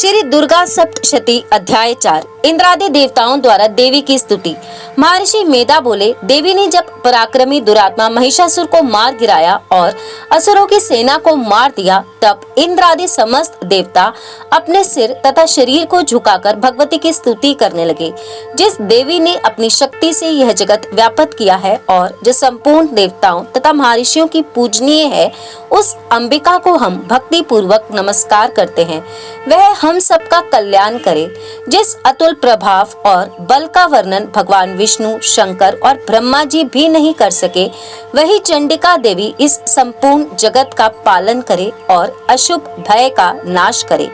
श्री दुर्गा सप्तशती अध्याय 4 इंद्रादि देवताओं द्वारा देवी की स्तुति। महर्षि मेधा बोले, देवी ने जब पराक्रमी दुरात्मा महिषासुर को मार गिराया और असुरों की सेना को मार दिया, तब इंद्रादि समस्त देवता अपने सिर तथा शरीर को झुकाकर भगवती की स्तुति करने लगे। जिस देवी ने अपनी शक्ति से यह जगत व्याप्त किया है और जो संपूर्ण देवताओं तथा महर्षियों की पूजनीय है, उस अंबिका को हम भक्ति पूर्वक नमस्कार करते हैं। वह हम सबका कल्याण करे। जिस अतुल प्रभाव और बल का वर्णन भगवान विष्णु, शंकर और ब्रह्मा जी भी नहीं कर सके, वही चंडिका देवी इस संपूर्ण जगत का पालन करे और अशुभ भय का नाश करे।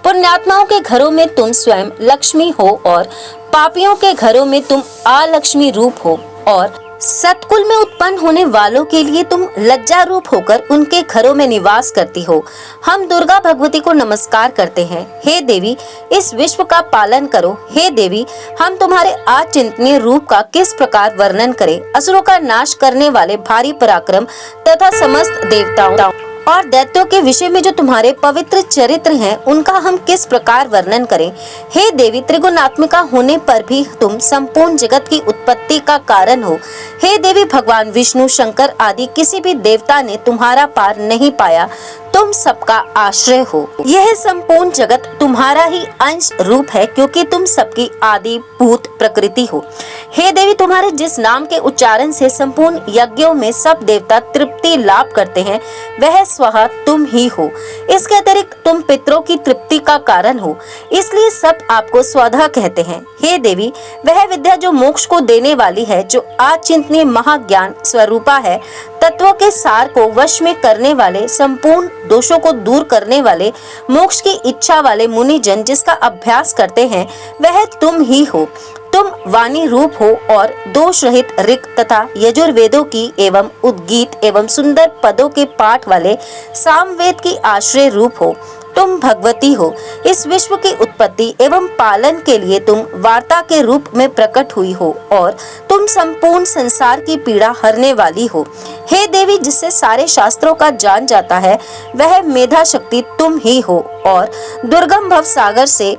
पुण्यात्माओं के घरों में तुम स्वयं लक्ष्मी हो और पापियों के घरों में तुम अलक्ष्मी रूप हो, और सतकुल में उत्पन्न होने वालों के लिए तुम लज्जा रूप होकर उनके घरों में निवास करती हो। हम दुर्गा भगवती को नमस्कार करते हैं। हे देवी, इस विश्व का पालन करो। हे देवी, हम तुम्हारे अचिंतनीय रूप का किस प्रकार वर्णन करें। असुरों का नाश करने वाले भारी पराक्रम तथा समस्त देवताओं और दैत्यों के विषय में जो तुम्हारे पवित्र चरित्र हैं, उनका हम किस प्रकार वर्णन करें। हे देवी, त्रिगुणात्मिका होने पर भी तुम संपूर्ण जगत की उत्पत्ति का कारण हो। हे देवी, भगवान विष्णु, शंकर आदि किसी भी देवता ने तुम्हारा पार नहीं पाया। तुम सबका आश्रय हो। यह संपूर्ण जगत तुम्हारा ही अंश रूप है, क्योंकि तुम सबकी आदि भूत प्रकृति हो। हे देवी, तुम्हारे जिस नाम के उच्चारण से संपूर्ण यज्ञों में सब देवता तृप्ति लाभ करते हैं, वह स्वतः तुम ही हो। इसके अतिरिक्त तुम पितरों की तृप्ति का कारण हो, इसलिए सब आपको स्वतः कहते हैं। हे देवी, वह विद्या जो मोक्ष को देने वाली है, जो अचिंतनीय महाज्ञान स्वरूपा है, तत्वों के सार को वश में करने वाले, संपूर्ण दोषों को दूर करने वाले, मोक्ष की इच्छा वाले मुनिजन जिसका अभ्यास करते हैं, वह तुम ही हो। तुम वाणी रूप हो और दोष रहित ऋक तथा यजुर्वेदों की एवं उद्गीत एवं सुंदर पदों के पाठ वाले सामवेद की आश्रय रूप हो। तुम भगवती हो। इस विश्व की उत्पत्ति एवं पालन के लिए तुम वार्ता के रूप में प्रकट हुई हो और तुम संपूर्ण संसार की पीड़ा हरने वाली हो। हे देवी, जिससे सारे शास्त्रों का जान जाता है, वह मेधा शक्ति तुम ही हो और दुर्गम भव सागर से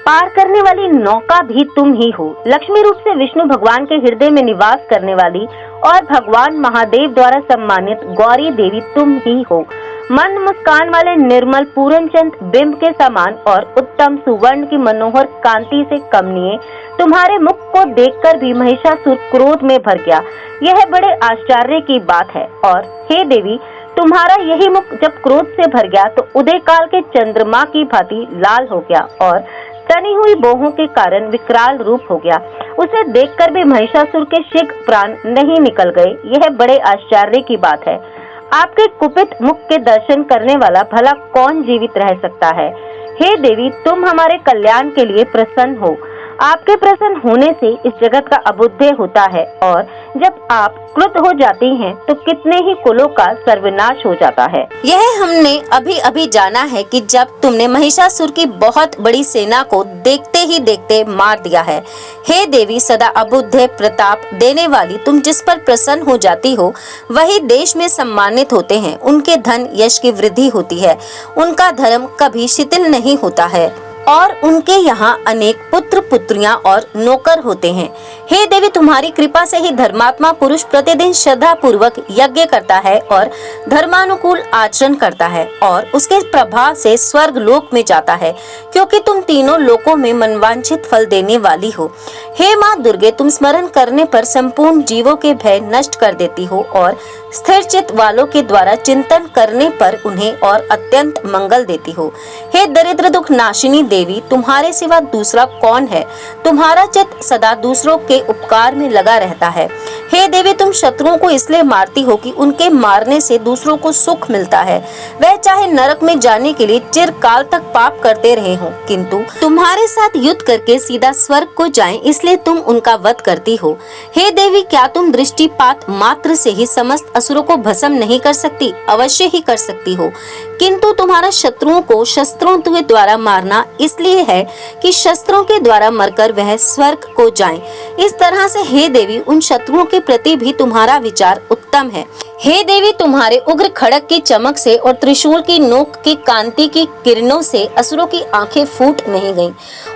पार करने वाली नौका भी तुम ही हो। लक्ष्मी रूप से विष्णु भगवान के हृदय में निवास करने वाली और भगवान महादेव द्वारा सम्मानित गौरी देवी तुम ही हो। मंद मुस्कान वाले निर्मल पूरनचंद बिंब के समान और उत्तम सुवर्ण की मनोहर कांति से कमनीय तुम्हारे मुख को देखकर भी महिषासुर क्रोध में भर गया। यह बड़े आश्चर्य की बात है। और हे देवी, तुम्हारा यही मुख जब क्रोध से भर गया तो उदय काल के चंद्रमा की भांति लाल हो गया और तनी हुई बोहों के कारण विकराल रूप हो गया। उसे देखकर भी महिषासुर के शीघ्र प्राण नहीं निकल गए। यह बड़े आश्चर्य की बात है। आपके कुपित मुख के दर्शन करने वाला भला कौन जीवित रह सकता है। हे देवी, तुम हमारे कल्याण के लिए प्रसन्न हो। आपके प्रसन्न होने से इस जगत का अबुद्धय होता है, और जब आप क्रुद्ध हो जाती हैं, तो कितने ही कुलों का सर्वनाश हो जाता है। यह हमने अभी अभी जाना है कि जब तुमने महिषासुर की बहुत बड़ी सेना को देखते ही देखते मार दिया है। हे देवी, सदा अबुद्धय प्रताप देने वाली तुम जिस पर प्रसन्न हो जाती हो, वही देश में सम्मानित होते हैं। उनके धन यश की वृद्धि होती है, उनका धर्म कभी शिथिल नहीं होता है और उनके यहाँ अनेक पुत्र पुत्रियां और नौकर होते हैं। हे देवी, तुम्हारी कृपा से ही धर्मात्मा पुरुष प्रतिदिन श्रद्धा पूर्वक यज्ञ करता है और धर्मानुकूल आचरण करता है और उसके प्रभाव से स्वर्ग लोक में जाता है, क्योंकि तुम तीनों लोकों में मनवांछित फल देने वाली हो। हे माँ दुर्गे, तुम स्मरण करने पर संपूर्ण जीवों के भय नष्ट कर देती हो और स्थिर चित्त वालों के द्वारा चिंतन करने पर उन्हें और अत्यंत मंगल देती हो। हे दरिद्र दुख नाशिनी देवी, तुम्हारे सिवा दूसरा कौन है। तुम्हारा चित्त सदा दूसरों के उपकार में लगा रहता है। हे देवी, तुम शत्रुओं को इसलिए मारती हो कि उनके मारने से दूसरों को सुख मिलता है। वह चाहे नरक में जाने के लिए चिरकाल तक पाप करते रहे हो, किंतु तुम्हारे साथ युद्ध करके सीधा स्वर्ग को जाएं, इसलिए तुम उनका वध करती हो। हे देवी, क्या तुम दृष्टिपात मात्र से ही समस्त असुरों को भस्म नहीं कर सकती? अवश्य ही कर सकती हो, किंतु तुम्हारा शत्रुओं को शस्त्रों के द्वारा मारना इसलिए है कि शस्त्रों के द्वारा मरकर वह स्वर्ग को जाएं। इस तरह से हे देवी, उन शत्रुओं के प्रति भी तुम्हारा विचार उत्तम है। हे देवी, तुम्हारे उग्र खड़ग की चमक से और त्रिशूल की नोक की कांति की किरणों से असुरों की आंखें फूट नहीं गईं।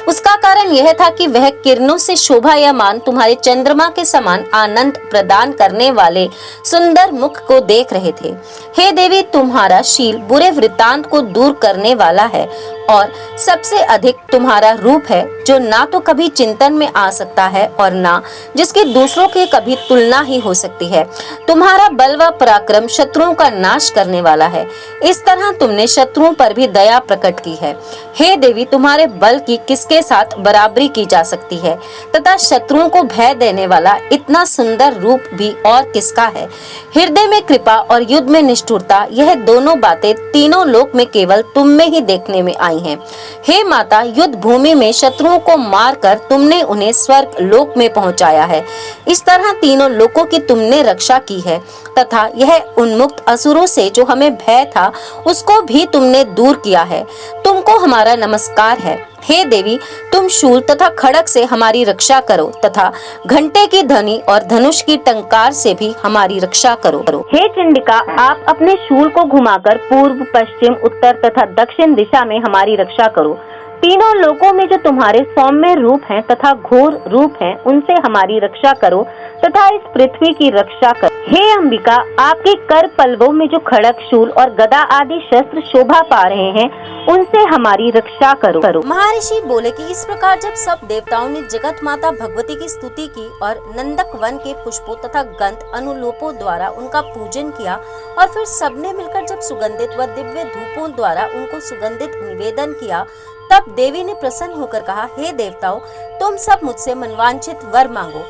उसका कारण यह था कि वह किरणों से शोभायमान तुम्हारे चंद्रमा के समान आनंद प्रदान करने वाले सुंदर मुख को देख रहे थे। हे देवी, तुम्हारा शील बुरे वृत्तांत को दूर करने वाला है और सबसे अधिक तुम्हारा रूप है, जो ना तो कभी चिंतन में आ सकता है और ना जिसकी दूसरों के कभी तुलना ही हो सकती है। तुम्हारा बल व पराक्रम शत्रुओं का नाश करने वाला है। इस तरह तुमने शत्रुओं पर भी दया प्रकट की है। हे देवी, तुम्हारे बल की किसके साथ बराबरी की जा सकती है तथा शत्रुओं को भय देने वाला इतना सुंदर रूप भी और किसका है। हृदय में कृपा और युद्ध में निष्ठुरता, यह दोनों बातें तीनों लोक में केवल तुम में ही देखने में आई हैं। हे माता, युद्ध भूमि में शत्रुओं को मारकर तुमने उन्हें स्वर्ग लोक में पहुंचाया है। इस तरह तीनों लोकों की तुमने रक्षा की है तथा यह उन्मुक्त असुरों से जो हमें भय था उसको भी तुमने दूर किया है। तुमको हमारा नमस्कार है। हे देवी, तुम शूल तथा खड़ग से हमारी रक्षा करो तथा घंटे की ध्वनि और धनुष की टंकार से भी हमारी रक्षा करो। हे चंडिका, आप अपने शूल को घुमाकर पूर्व, पश्चिम, उत्तर तथा दक्षिण दिशा में हमारी रक्षा करो। तीनों लोकों में जो तुम्हारे सौम्य रूप हैं तथा घोर रूप हैं, उनसे हमारी रक्षा करो तथा इस पृथ्वी की रक्षा करो। हे अंबिका, आपके कर पल्लवों में जो खड़ग, शूल और गदा आदि शस्त्र शोभा पा रहे हैं, उनसे हमारी रक्षा करो। महर्षि बोले कि इस प्रकार जब सब देवताओं ने जगत माता भगवती की स्तुति की और नंदक वन के पुष्पों तथा गंध अनुलोपों द्वारा उनका पूजन किया और फिर सबने मिलकर जब सुगंधित व दिव्य धूपों द्वारा उनको सुगंधित निवेदन किया, तब देवी ने प्रसन्न होकर कहा, हे देवताओं, तुम सब मुझसे मनवांछित वर मांगो।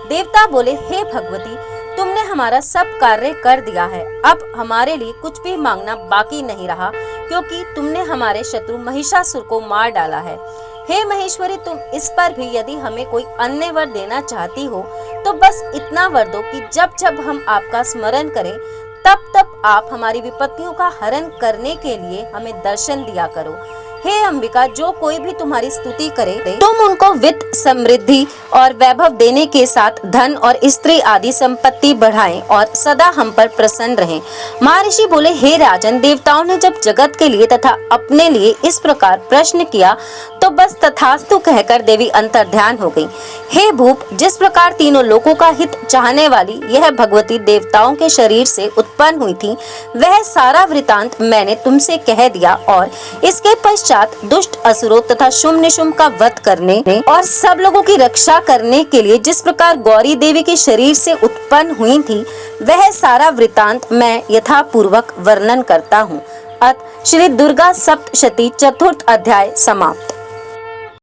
देवता बोले, हे भगवती, तुमने हमारा सब कार्य कर दिया है। अब हमारे लिए कुछ भी मांगना बाकी नहीं रहा, क्योंकि तुमने हमारे शत्रु महिषासुर को मार डाला है। हे महेश्वरी, तुम इस पर भी यदि हमें कोई अन्य वर देना चाहती हो तो बस इतना वर दो कि जब जब हम आपका स्मरण करें तब तब आप हमारी विपत्तियों का हरण करने के लिए हमें दर्शन दिया करो। हे अंबिका, जो कोई भी तुम्हारी स्तुति करे तुम उनको वित्त, समृद्धि और वैभव देने के साथ धन और स्त्री आदि संपत्ति बढ़ाएं और सदा हम पर प्रसन्न रहें। महर्षि बोले, हे राजन, देवताओं ने जब जगत के लिए तथा अपने लिए इस प्रकार प्रश्न किया तो बस तथास्तु कहकर देवी अंतर्ध्यान हो गई। हे भूप, जिस प्रकार तीनों लोगों का हित चाहने वाली यह भगवती देवताओं के शरीर से उत्पन्न हुई थी, वह सारा वृतांत मैंने तुमसे कह दिया और इसके पश्चात दुष्ट असुरों तथा शुंभ निशुंभ का वध करने और सब लोगों की रक्षा करने के लिए जिस प्रकार गौरी देवी के शरीर से उत्पन्न हुई थी, वह सारा वृतांत मैं यथापूर्वक वर्णन करता हूँ। अत श्री दुर्गा सप्तशती चतुर्थ अध्याय समाप्त।